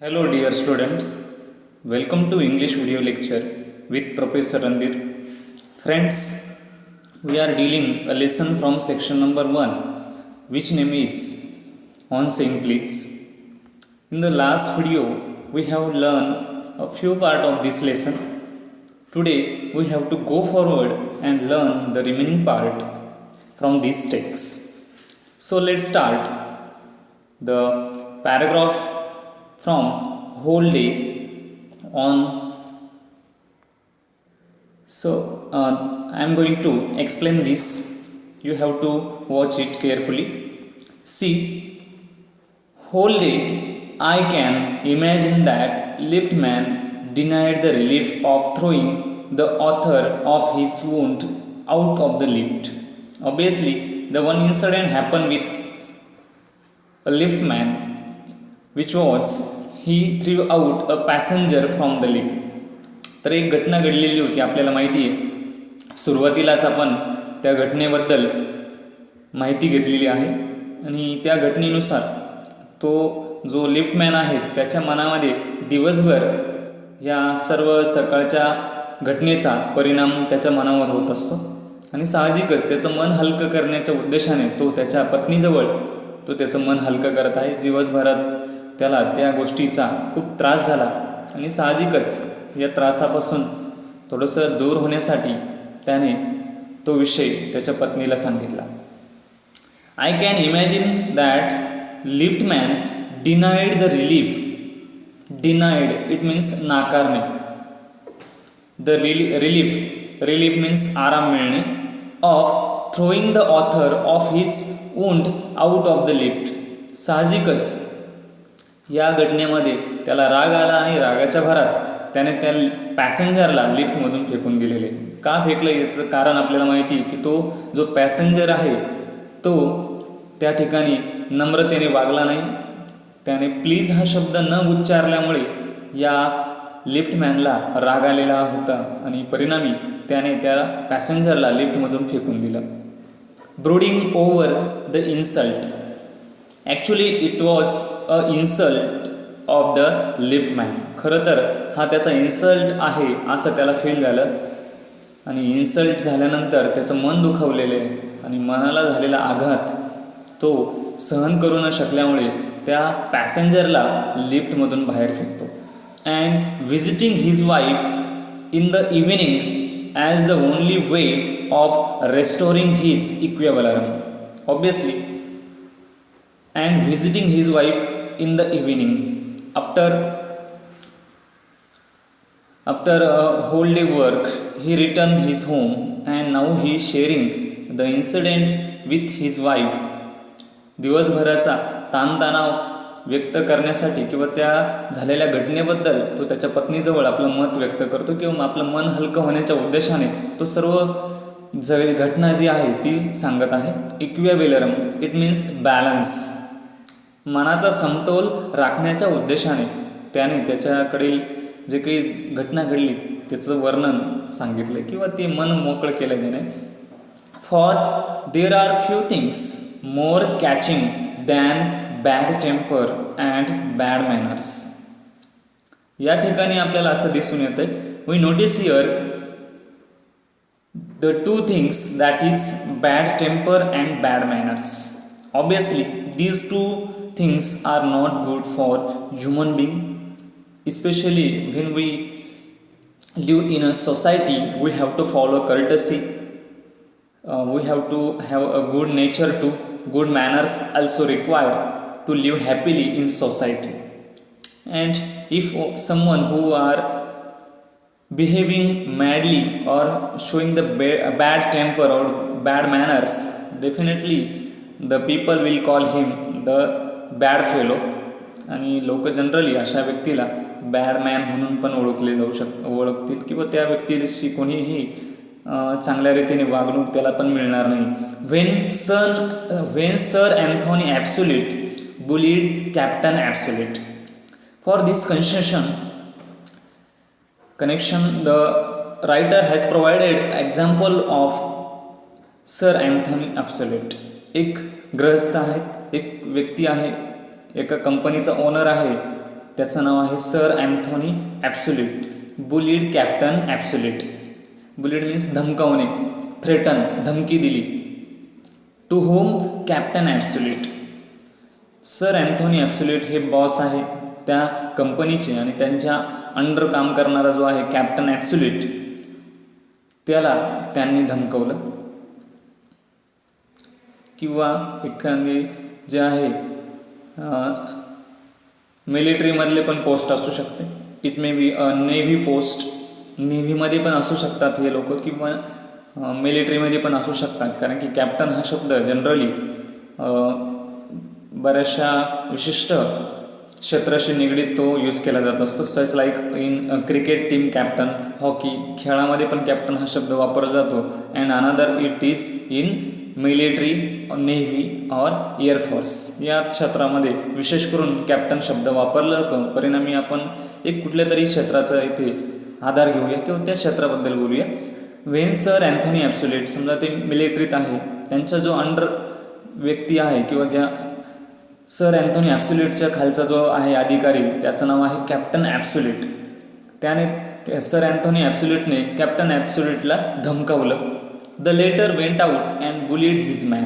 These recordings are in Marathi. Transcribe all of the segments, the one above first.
Hello dear students, welcome to English video lecture with Professor Randir. Friends, we are dealing a lesson from section number 1 which name is on simplies. In the last video, we have learned a few part of this lesson. Today, we have to go forward and learn the remaining part from this text. So let's start the paragraph from whole day on. So I am going to explain this. You have to watch it carefully. See, whole day I can imagine that liftman denied the relief of throwing the author of his wound out of the lift. Obviously, the one incident happened with a liftman, which was he threw out a passenger from the lift. तर एक घटना घडलेली होती, आपल्याला माहिती आहे. सुरुवातीलाच आपण त्या घटनेबद्दल माहिती घेतलेली आहे आणि त्या घटनेनुसार तो जो लिफ्टमॅन आहे त्याच्या मनामध्ये दिवसभर या सर्व सकाळच्या घटनेचा परिणाम त्याच्या मनावर होत असतो आणि साहजिकच त्याचं मन हलकं करण्याच्या उद्देशाने तो त्याच्या पत्नीजवळ तो त्याचं मन हलकं करत आहे. दिवसभरात त्याला त्या गोष्टीचा खूप त्रास झाला आणि साहजिकच या त्रासापासून थोडंसं दूर होण्यासाठी त्याने तो विषय त्याच्या पत्नीला सांगितला. I can imagine that liftman denied the relief. Denied it means नाकारणे. द रिलीफ मीन्स आराम मिळणे. Of throwing the author of his wound out of the lift. साहजिकच या घटनेमध्ये त्याला राग आला आणि रागाच्या भरात त्याने त्या पॅसेंजरला लिफ्टमधून फेकून दिलेले. का फेकलं याचं कारण आपल्याला माहिती आहे की तो जो पॅसेंजर आहे तो त्या ठिकाणी नम्रतेने वागला नाही. त्याने प्लीज हा शब्द न उच्चारल्यामुळे या लिफ्टमॅनला राग आलेला होता आणि परिणामी त्याने त्या पॅसेंजरला लिफ्टमधून फेकून दिलं. Brooding over the insult. Actually it was a insult of the liftman. खरं तर हा त्याचा इन्सल्ट आहे असं त्याला फील झालं आणि इन्सल्ट झाल्यानंतर त्याचं मन दुखावलेलं आहे आणि मनाला झालेला आघात तो सहन करू न शकल्यामुळे त्या पॅसेंजरला लिफ्टमधून बाहेर फेकतो. And visiting his wife in the evening as the only way of restoring his equilibrium. Obviously, and visiting his wife in the evening after a whole day work he returned his home and now he is sharing the incident with his wife. दिवसभराचा ताणतणाव व्यक्त करण्यासाठी किंवा त्या झालेल्या घटनेबद्दल तो त्याच्या पत्नीजवळ आपलं मत व्यक्त करतो किंवा आपलं मन हलकं होण्याच्या उद्देशाने तो सर्व घटना जी आहे ती सांगत आहे. Equilibrium it means balance. मनाचा समतोल राखण्याच्या उद्देशाने त्याने त्याच्याकडील जे काही घटना घडली त्याचं वर्णन सांगितलं किंवा ते मन मोकळं केलं त्याने. For there are few things more catching than bad temper and bad manners. या ठिकाणी आपल्याला असं दिसून येतं, we notice here the two things, that is bad temper and bad manners. Obviously these two things are not good for human being, especially when we live in a society. We have to follow courtesy, we have to have a good nature too. Good manners also required to live happily in society. And if someone who are behaving madly or showing the bad temper or bad manners, definitely the people will call him the bad fellow. आणि लोक जनरली अशा व्यक्तीला बॅड मॅन म्हणून पण ओळखतील किंवा त्या व्यक्तीशी कोणीही चांगल्या रीतीने वागणूक त्याला पण मिळणार नाही. when Sir Anthony Absolute bullied Captain Absolute. For this connection, the writer has provided example of Sir Anthony Absolute. एक गृहस्थ आहेत, एक व्यक्ती आहे, एका कंपनीचा ओनर आहे त्याचं नाव आहे sir Anthony absolute. Bullied captain absolute. Bullied means धमकावणे, थ्रेटन, धमकी दिली. To home captain absolute. Sir Anthony absolute हे बॉस आहे त्या कंपनीचे आणि त्यांच्या अंडर काम करणारा जो आहे कॅप्टन ॲब्सोल्यूट त्याला त्यांनी धमकवलं. किंवा एखादी जे आहे मिलिटरीमधले पण पोस्ट असू शकते. It may be navy post, नेव्हीमध्ये पण असू शकतात हे लोक किंवा मिलिटरीमध्ये पण असू शकतात. कारण की कॅप्टन हा शब्द जनरली बऱ्याचशा विशिष्ट क्षेत्राशी निगडीत तो यूज केला जात असतो. Such like in cricket team captain, hockey खेळामध्ये पण कॅप्टन हा शब्द वापरला जातो. And another it is in military, navy और एअरफोर्स या क्षेत्रामध्ये विशेष करून कॅप्टन शब्द वापरला जातो. परिणामी आपण एक कुठल्या तरी क्षेत्राचा इथे आधार घेऊया किंवा त्या क्षेत्राबद्दल बोलूया. व्हेन सर अँथोनी ॲब्सोल्यूट, समजा ते मिलिटरीत आहे, त्यांचा जो अंडर व्यक्ती आहे किंवा ज्या सर अँथोनी ॲब्सोल्यूटच्या खालचा जो आहे अधिकारी त्याचं नाव आहे कॅप्टन ॲब्सोल्यूट. त्याने सर अँथोनी ॲब्सोल्यूटने कॅप्टन ॲब्सोल्यूटला धमकावलं. The letter went out and bullied his man.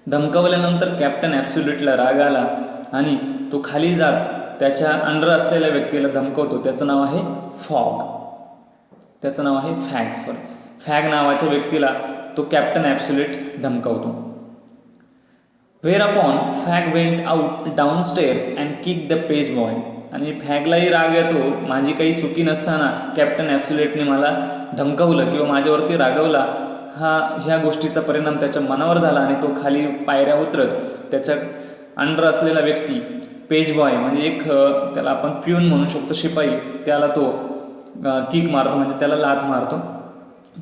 धमकावल्यानंतर कॅप्टन ॲब्सोल्यूटला राग आला आणि तो खाली जात त्याच्या अंडर असलेल्या व्यक्तीला धमकवतो. त्याचं नाव आहे फॅग फॅग नावाच्या व्यक्तीला तो कॅप्टन ॲब्सोल्यूट धमकावतो. Whereupon fag went out downstairs and kick the page boy. आणि फॅगलाही राग येतो, माझी काही चुकी नसताना कॅप्टन ॲब्सोल्यूटने मला धमकावलं किंवा माझ्यावरती रागवला. ह्या गोष्टीचा परिणाम त्याच्या मनावर झाला आणि तो खाली पायऱ्या उतरत त्याच्या अंडर असलेला व्यक्ती पेज बॉय म्हणजे एक त्याला आपण प्यून म्हणू शकतो, शिपाई, त्याला तो किक मारतो म्हणजे त्याला लाथ मारतो.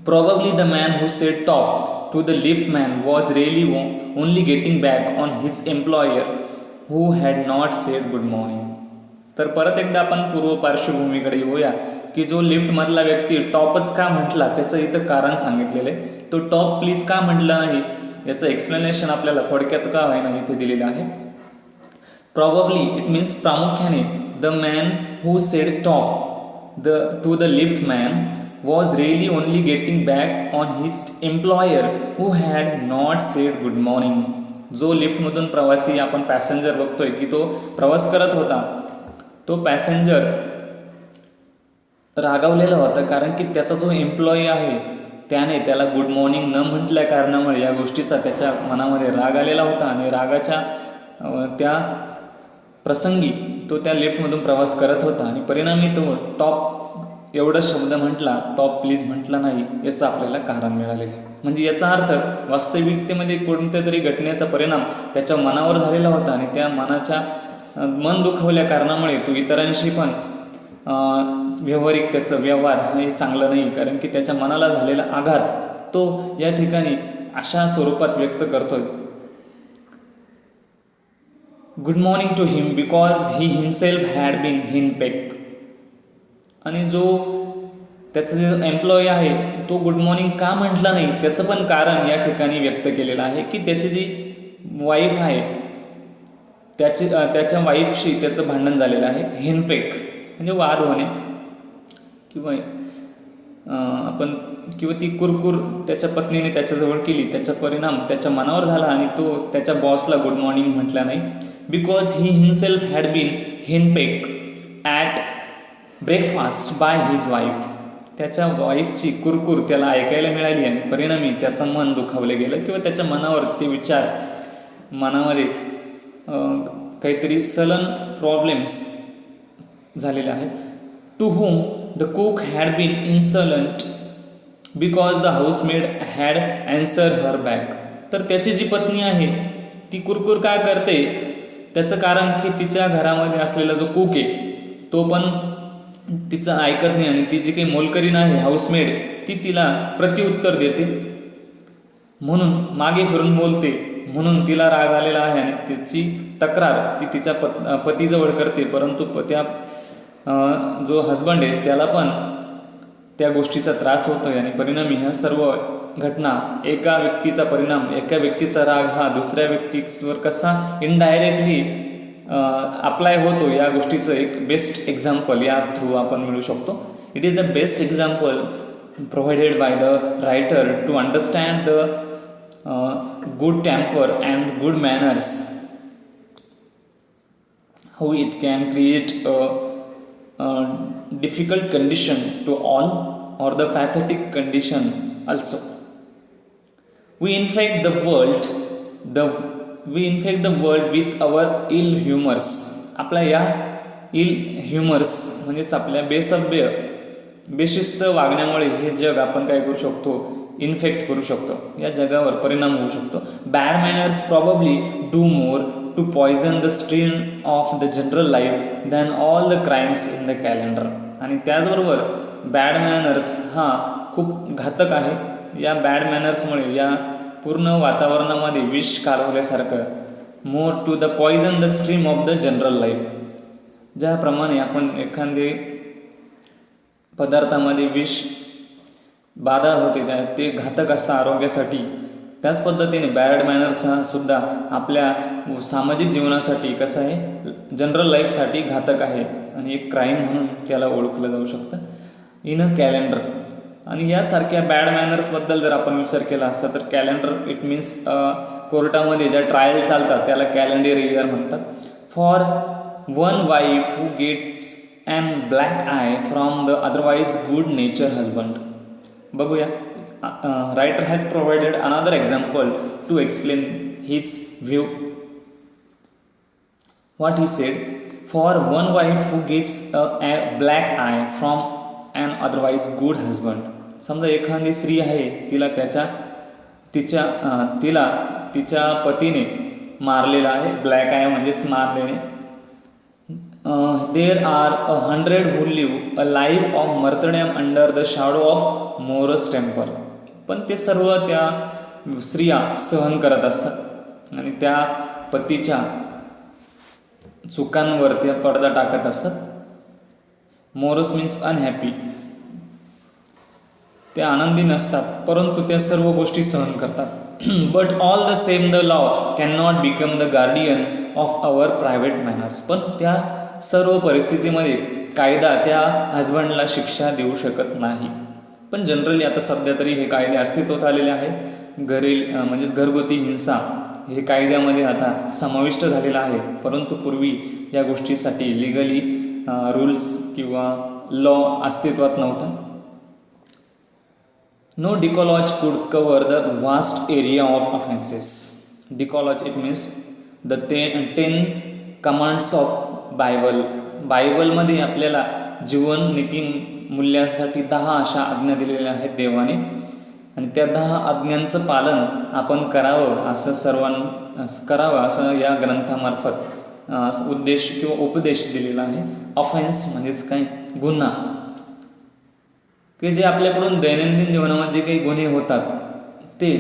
Probably the man who said top to the lift man was really only getting back on his employer who had not said good morning. तर परत एकदा आपण पूर्व पार्श्वभूमीकडे येऊया की जो लिफ्टमधला व्यक्ती टॉपच का म्हटला त्याचं इथं कारण सांगितलेलं आहे. तो टॉप प्लीज का म्हटला नाही याचं एक्सप्लेनेशन आपल्याला थोडक्यात का होईना इथे दिलेलं आहे. प्रॉबब्ली इट मीन्स प्रामुख्याने the man who said top to the lift man was really only getting back on his employer who had not said good morning. जो लिफ्टमधून प्रवासी आपण पॅसेंजर बघतोय की तो प्रवास करत होता, तो पॅसेंजर रागावलेला होता कारण की त्याचा जो एम्प्लॉई आहे त्याने त्याला गुड मॉर्निंग न म्हटल्या कारणामुळे या गोष्टीचा त्याच्या मनामध्ये राग आलेला होता आणि रागाच्या त्या प्रसंगी तो त्या लिफ्टमधून प्रवास करत होता आणि परिणामी तो टॉप एवढा शब्द म्हटला, टॉप प्लीज म्हटला नाही, याचं आपल्याला कारण मिळालेलं आहे. म्हणजे याचा अर्थ वास्तविकतेमध्ये कोणत्या तरी घटनेचा परिणाम त्याच्या मनावर झालेला होता आणि त्या मन दुखावल्या कारणामुळे तो इतरांशी पण त्याचं व्यवहार हे चांगलं नाही कारण की त्याच्या मनाला झालेला आघात तो या ठिकाणी अशा स्वरूपात व्यक्त करतोय. Good morning to him because he himself had been henpeck. आणि जो त्याचा जो एम्प्लॉई आहे तो गुड मॉर्निंग का म्हटला नाही त्याचं पण कारण या ठिकाणी व्यक्त केलेलं आहे की त्याची जी वाईफ आहे त्याच्या वाईफशी त्याचं भांडण झालेलं आहे. हिनपेक म्हणजे वाद होणे किंवा ती कुरकुर त्याच्या पत्नीने त्याच्याजवळ केली, त्याचा परिणाम त्याच्या मनावर झाला आणि तो त्याच्या बॉसला गुड मॉर्निंग म्हटला नाही. Because he himself had been henpeck at breakfast by his wife. त्याच्या वाईफची कुरकुर त्याला ऐकायला मिळाली आणि परिणामी त्याचं मन दुखावलं गेलं किंवा त्याच्या मनावर ते विचार मनामध्ये काहीतरी सलन प्रॉब्लेम्स झालेले आहेत. To home the cook had been insolent because the housemaid had answer her back. तर त्याची जी पत्नी आहे ती कुरकुर का करते त्याचं कारण की तिच्या घरामध्ये असलेला जो कुक आहे तो पण तिचं ऐकत नाही आणि ती जी काही मोलकरीण आहे हाऊसमेड ती तिला प्रत्युत्तर देते, म्हणून मागे फिरून बोलते, म्हणून तिला राग आलेला आहे आणि तिची तक्रार ती तिच्या पतीजवळ करते. परंतु त्या जो हजबंड आहे त्याला पण त्या गोष्टीचा त्रास होतोय आणि परिणामी ह्या सर्व घटना एका व्यक्तीचा परिणाम, एका व्यक्तीचा राग हा दुसऱ्या व्यक्तीवर कसा इनडायरेक्टली अप्लाय होतो या गोष्टीचं एक बेस्ट एक्झाम्पल या थ्रू आपण मिळू शकतो. It is the best example provided by the writer to understand the good temper and good manners, how it can create a difficult condition to all or the pathetic condition also. We infect the world with our ill humors. आपल्या या इल ह्युमर्स म्हणजेच आपल्या बेसभ्य बेशिस्त वागण्यामुळे हे जग आपण काय करू शकतो, इन्फेक्ट करू शकतो, या जगावर परिणाम होऊ शकतो. Bad manners probably do more to poison the stream of the general life than all the crimes in the calendar. आणि त्याचबरोबर बॅड मॅनर्स हा खूप घातक आहे. या बॅड मॅनर्समुळे या पूर्ण वातावरणामध्ये विष कालवल्यासारखं, more to the poison the stream of the general life. ज्याप्रमाणे आपण एखादे पदार्थामध्ये विष बाधा होते ते घातक असतं आरोग्यासाठी, त्याच पद्धतीने बॅड मॅनर्स हा सुद्धा आपल्या सामाजिक जीवनासाठी कसं आहे, जनरल लाईफसाठी घातक आहे आणि एक क्राईम म्हणून त्याला ओळखलं जाऊ शकतं इन अ कॅलेंडर. आणि यासारख्या बॅड मॅनर्सबद्दल जर आपण विचार केला असता तर कॅलेंडर इट मीन्स कोर्टामध्ये ज्या ट्रायल चालतात त्याला कॅलेंडर इयर म्हणतात. For one wife who gets and black eye from the otherwise good nature husband. बघूया, writer has provided another example to explain his view. What he said, for one wife who gets a black eye from an otherwise good husband. समजा एखादी स्त्री आहे, तिच्या पतीने मारलेला आहे, ब्लॅक आय म्हणजेच मारलेले. There are 100 who live a life of martyrdom under the shadow of Morus temper. पण ते सर्व त्या स्त्रिया सहन करत असतात आणि त्या पतीच्या चुकांवर त्या पडदा टाकत असतात. मोरस मीन्स अनहॅपी, ते आनंदी नसतात परंतु त्या सर्व गोष्टी सहन करतात. But all the same the law can not become the guardian of our private manners. पण त्या सर्व परिस्थितीमध्ये कायदा त्या हजबंडला शिक्षा देऊ शकत नाही. पण जनरली आता सध्या तरी हे कायदे अस्तित्वात आलेले आहे. म्हणजेच घरगुती हिंसा हे कायद्यामध्ये आता समाविष्ट झालेला आहे, परंतु पूर्वी या गोष्टीसाठी लिगली रूल्स किंवा लॉ अस्तित्वात नव्हता. No decalogue could cover the vast area of offences. Decalogue it means the 10 commands of बायबलमध्ये आपल्याला जीवन नीती मूल्यासाठी 10 अशा आज्ञा दिलेल्या आहेत देवाने, आणि त्या 10 आज्ञांचं पालन आपण करावं असं या ग्रंथामार्फत उद्देश किंवा उपदेश दिलेला आहे. ऑफेन्स म्हणजेच काय, गुन्हा, की जे आपल्याकडून दैनंदिन जीवनामध्ये जे काही गुन्हे होतात ते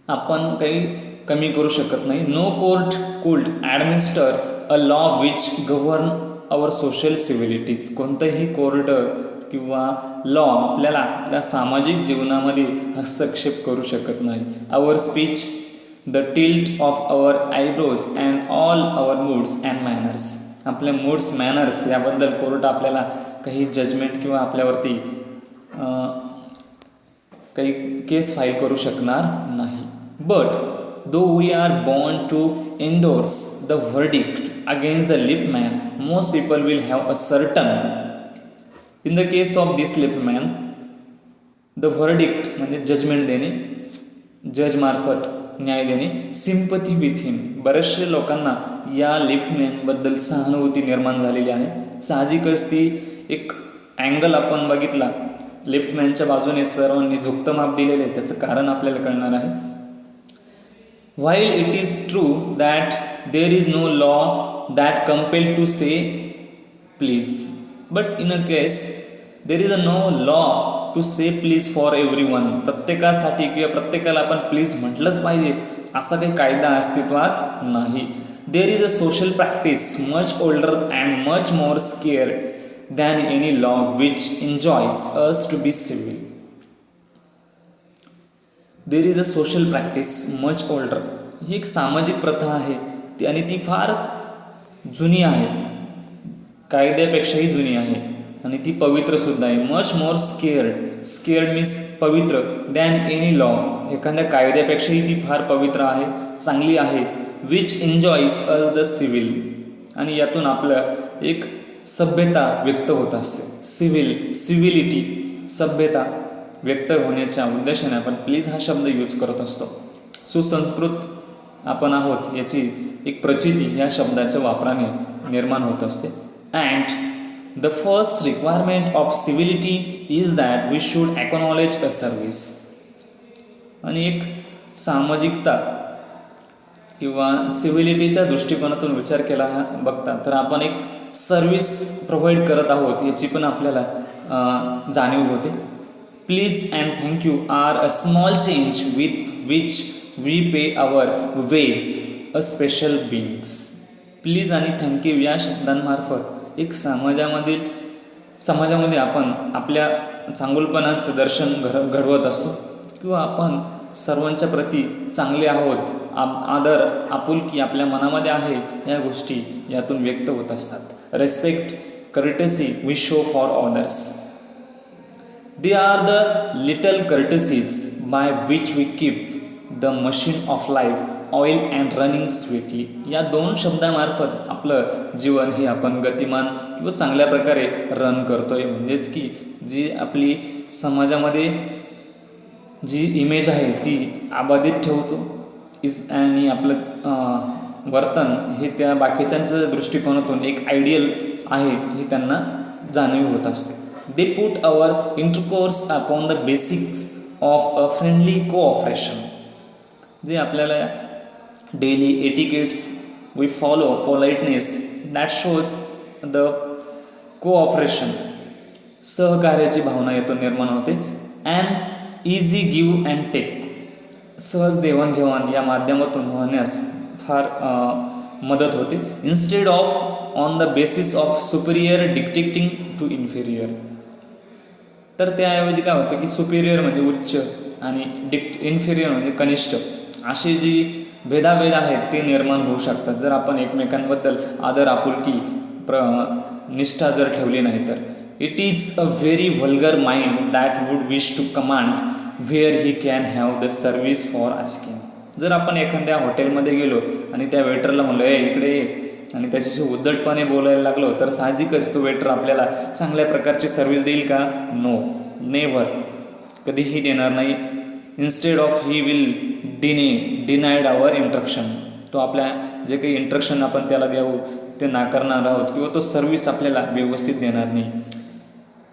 आपण काही कमी करू शकत नाही. No court could administer a law which govern our social civilities. कोणतंही कोर्ट किंवा लॉ आपल्याला आपल्या सामाजिक जीवनामध्ये हस्तक्षेप करू शकत नाही. Our speech, the tilt of our eyebrows and all our moods and manners. आपल्या मूड्स मॅनर्स याबद्दल कोर्ट आपल्याला काही जजमेंट किंवा आपल्यावरती काही केस फाईल करू शकणार नाही. But though we are born to endorse the verdict against the lip man, most people will have a certain. In the case of this lip man, the verdict म्हणजे जजमेंट देणे, जज मार्फत न्याय देणे, सिम्पथी विथ हिम. बरेचसे लोकांना या लिफ्टमॅनबद्दल सहानुभूती निर्माण झालेली आहे. साहजिकच ती एक अँगल आपण बघितला, लिफ्टमॅनच्या बाजूने सर्वांनी झुकतं माप दिलेले, त्याचं कारण आपल्याला कळणार आहे. While it is true that there is no law that compels to say please, but in a case there is no law to say please for everyone. प्रत्येकासाठी किंवा प्रत्येकाला आपण प्लीज म्हटलंच पाहिजे असा काही कायदा अस्तित्वात नाही. There is a social practice much older and much more sacred than any law which enjoins us to be civil. There is a social practice much older. ही एक सामाजिक प्रथा आहे ती, आणि ती फार जुनी आहे, कायद्यापेक्षाही जुनी आहे आणि ती पवित्रसुद्धा आहे. मच मोर स्केअर्ड मीन्स पवित्र दॅन एनी लॉ, एखाद्या कायद्यापेक्षाही ती फार पवित्र आहे, चांगली आहे. विच एन्जॉईज अस द सिव्हिल, आणि यातून आपलं एक सभ्यता व्यक्त होत असते. सिव्हिलिटी, सभ्यता व्यक्त होण्याच्या उद्देशाने आपण प्लीज हा शब्द यूज करत असतो. सुसंस्कृत आपण आहोत याची एक प्रचिती या शब्दाच्या वापराने निर्माण होत असते. And the first requirement of civility is that we should acknowledge a service, आणि एक सामाजिकता किंवा सिव्हिलिटीच्या दृष्टिकोनातून विचार केला बघता तर आपण एक सर्व्हिस प्रोव्हाइड करत आहोत याची पण आपल्याला जाणीव होते. Please and thank you are a small change with which we pay our ways a special beings. Please आणि थँक्यू या शब्दांमार्फत एक समाजामध्ये आपण आपल्या चांगुलपणाचं दर्शन घडवत असतो किंवा आपण सर्वांच्या प्रती चांगले आहोत, आदर आपुलकी आपल्या मनामध्ये आहे, या गोष्टी यातून व्यक्त होत असतात. Respect, courtesy we show for others. They are the little courtesies by which we keep the machine of life oil and running swiftly. या दोन शब्दामार्फत आपलं जीवन हे आपण गतिमान किंवा चांगल्या प्रकारे रन करतोय. म्हणजेच की जी आपली समाजामध्ये जी इमेज आहे ती अबाधित ठेवतो आणि आपलं वर्तन हे त्या बाकीच्यांच्या दृष्टिकोनातून एक आयडियल आहे हे त्यांना जाणीव होत असते. They put our intercourse upon the basics of a friendly cooperation. जे आपल्याला daily etiquettes we follow, politeness that shows the cooperation, सहकार्याची भावना यातून निर्माण होते. And easy give and take, सहज देवाणघेवाण या माध्यमातून होण्यास फार मदत होते. Instead of on the basis of superior dictating to inferior, तर त्याऐवजी काय होतं की सुपिरियर म्हणजे उच्च आणि इन्फेरियर म्हणजे कनिष्ठ, अशी जी भेदाभेद आहेत ते निर्माण होऊ शकतात जर आपण एकमेकांबद्दल आदर आपुलकी निष्ठा जर ठेवली नाही तर. It is a very vulgar mind that would wish to command where he can have the service for asking. जर आपण एखाद्या हॉटेलमध्ये गेलो आणि त्या वेटरला म्हणलो इकडे आणि त्याच्याशी उद्धटपणे बोलायला लागलो तर साहजिकच तो वेटर आपल्याला चांगल्या प्रकारची सर्व्हिस देईल का? नो, नेव्हर, कधीही देणार नाही. Instead of he will denied our instruction, तो आपल्या जे काही इंस्ट्रक्शन आपण त्याला देऊ ते नाकारणार आहोत किंवा तो सर्व्हिस आपल्याला व्यवस्थित देणार नाही.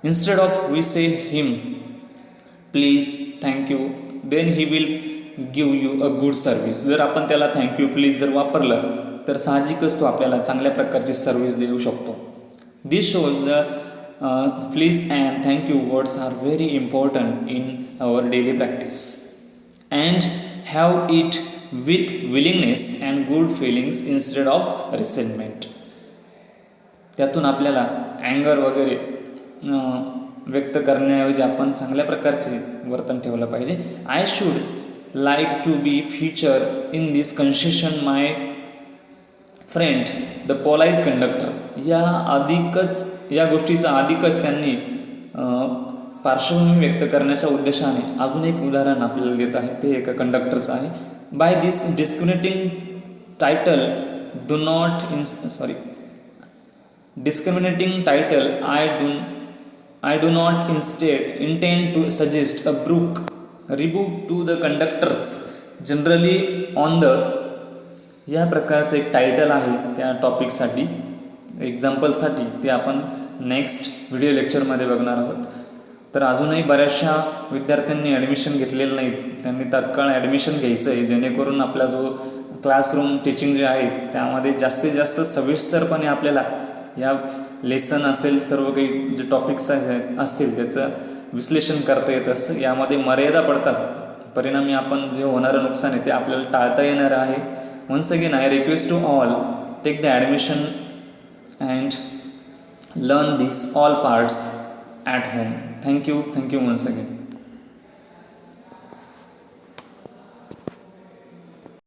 Instead of we say him please thank you then he will give you a good service. जर आपण त्याला थँक्यू प्लीज जर वापरलं तर साहजिकच तो आपल्याला चांगल्या प्रकारची सर्व्हिस देऊ शकतो. This shows the please and thank you words are very important in our daily practice and have it with willingness and good feelings instead of resentment. त्यातून आपल्याला अँगर वगैरे व्यक्त करण्याऐवजी आपण चांगल्या प्रकारचे वर्तन ठेवलं पाहिजे. I should like to be featured in this concession my friend the polite conductor. या गोष्टीचा अधिकच त्यांनी पार्श्वभूमी व्यक्त करण्याच्या उद्देशाने अजून एक उदाहरण आपल्याला देत आहे, ते एका कंडक्टरचं आहे. By this discriminating title I do not instead intend to suggest a rebuke to the conductors generally on the, या प्रकारचं एक टायटल आहे त्या टॉपिकसाठी, एक्झाम्पलसाठी, ते आपण नेक्स्ट व्हिडिओ लेक्चरमध्ये बघणार आहोत. तर अजूनही बऱ्याचशा विद्यार्थ्यांनी ॲडमिशन घेतलेलं नाहीत, त्यांनी तात्काळ ॲडमिशन घ्यायचं आहे जेणेकरून आपला जो क्लासरूम टीचिंग जे आहे त्यामध्ये जास्तीत जास्त सविस्तरपणे आपल्याला या लेसन असेल, सर्व काही जे टॉपिक्स असतील त्याचं विश्लेषण करता येत असतं. यामध्ये मर्यादा पडतात, परिणामी आपण जे होणारं नुकसान आहे ते आपल्याला टाळता येणार आहे. Once again I request to all take the admission and learn this all parts at home. Thank you once again.